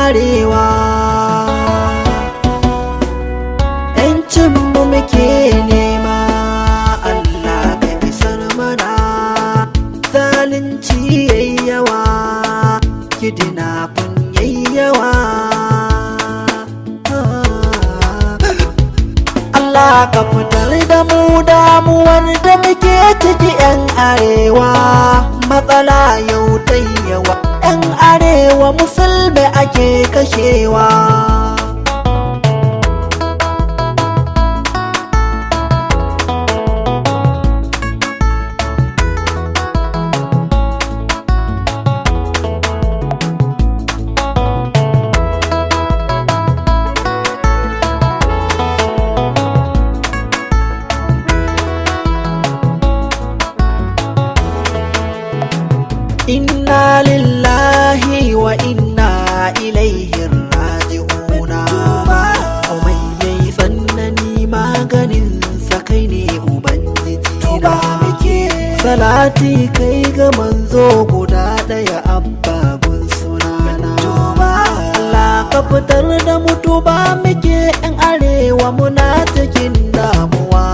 arewa. Yancinmu muke nema, Allah ka isar mana. Zalunci yayi yawa, kidnapping yayi yawa. Allah ka fitar da mu damuwar da muke ciki 'yan arewa. Matsala yau ta yawa, 'yan arewa musulmi ake kashewa. Inna lillahi wa inna ilaihi raji'una. Komai yayi tsanani maganin sa kai ne ubangiji na. Salati kai ga manzo guda daya abba gun sunana. Allah ka fitar da mutuba muke 'yan arewa muna cikin damuwa.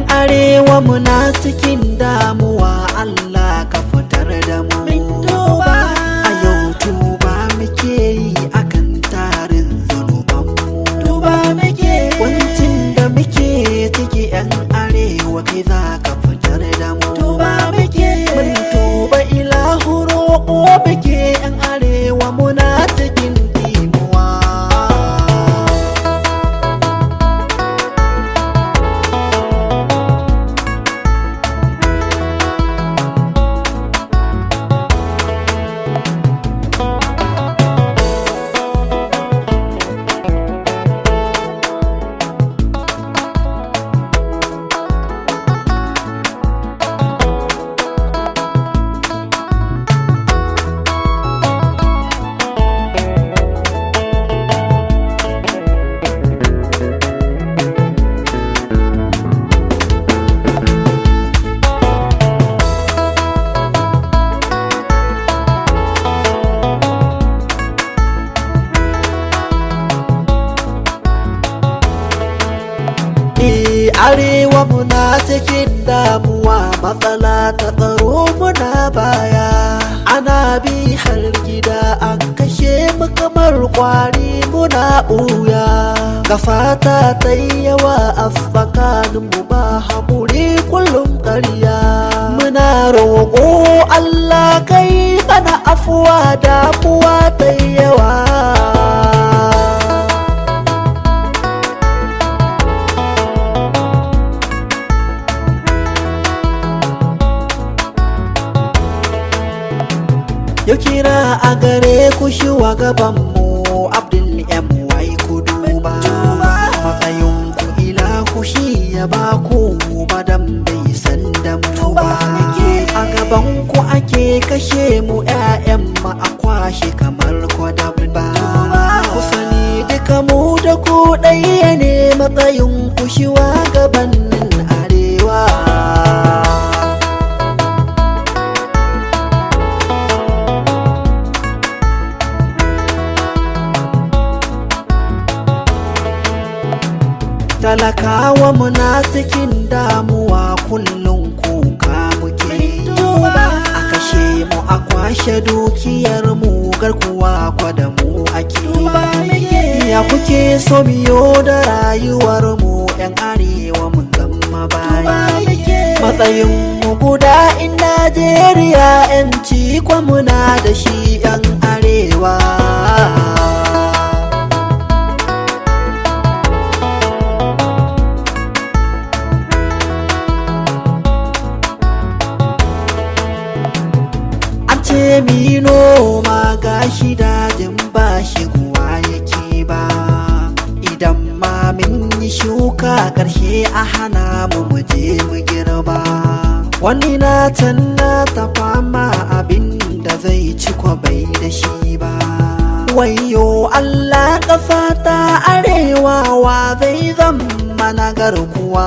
Arewa muna cikin damuwa, Allah ka fitar da mu. A yau tuba muke yi akan tarin zunubanmu. Wancin da muke ciki 'yan arewa kai za ka fitar da mu. Mun tuba ilahu roƙo muke 'yan arewa muna cikin dimuwa. Arewa muna cikin damuwa, matsala ta tsaro muna baya. Ana bi har gida an kashe mu kamar kwari muna ɓuya. Gafata ta yi yawa a tsakaninmu ba haƙuri kullum ƙarya. Muna roƙo Allah kai mana afuwa, damuwa ta yi yawa. Yau kira a gare ku shugabanmu Abdul M.Y ku duba. Matsayin ku ilahu shi ya ba ku badan bai san da mu ba. A gaban ku ake kashe mu 'ya'yan mu a kwashe kamar kwadabba. Ku sani duka mu da ku ɗaya ne, matsayin ku shugabannin arewa. Talakawa muna cikin damuwa, kullum kuka muke. A kashe mu a kwashe dukiyar mu, garkuwa kwada mu ake. Ya kuke so biyo da rayuwar mu 'yan arewa mun gama baya. Matsayin mu guda in Najeriya, 'yanci kwa muna da shi 'yan arewa. ce mi noma gashi dajin ba shiguwa yake ba. Idan ma min yi shuka karshe a hana mu muje mu girba. Wani na can na ta fama abin da zai ci bai da shi ba. Wayo Allah ka fata arewa wa zai zama na garkuwa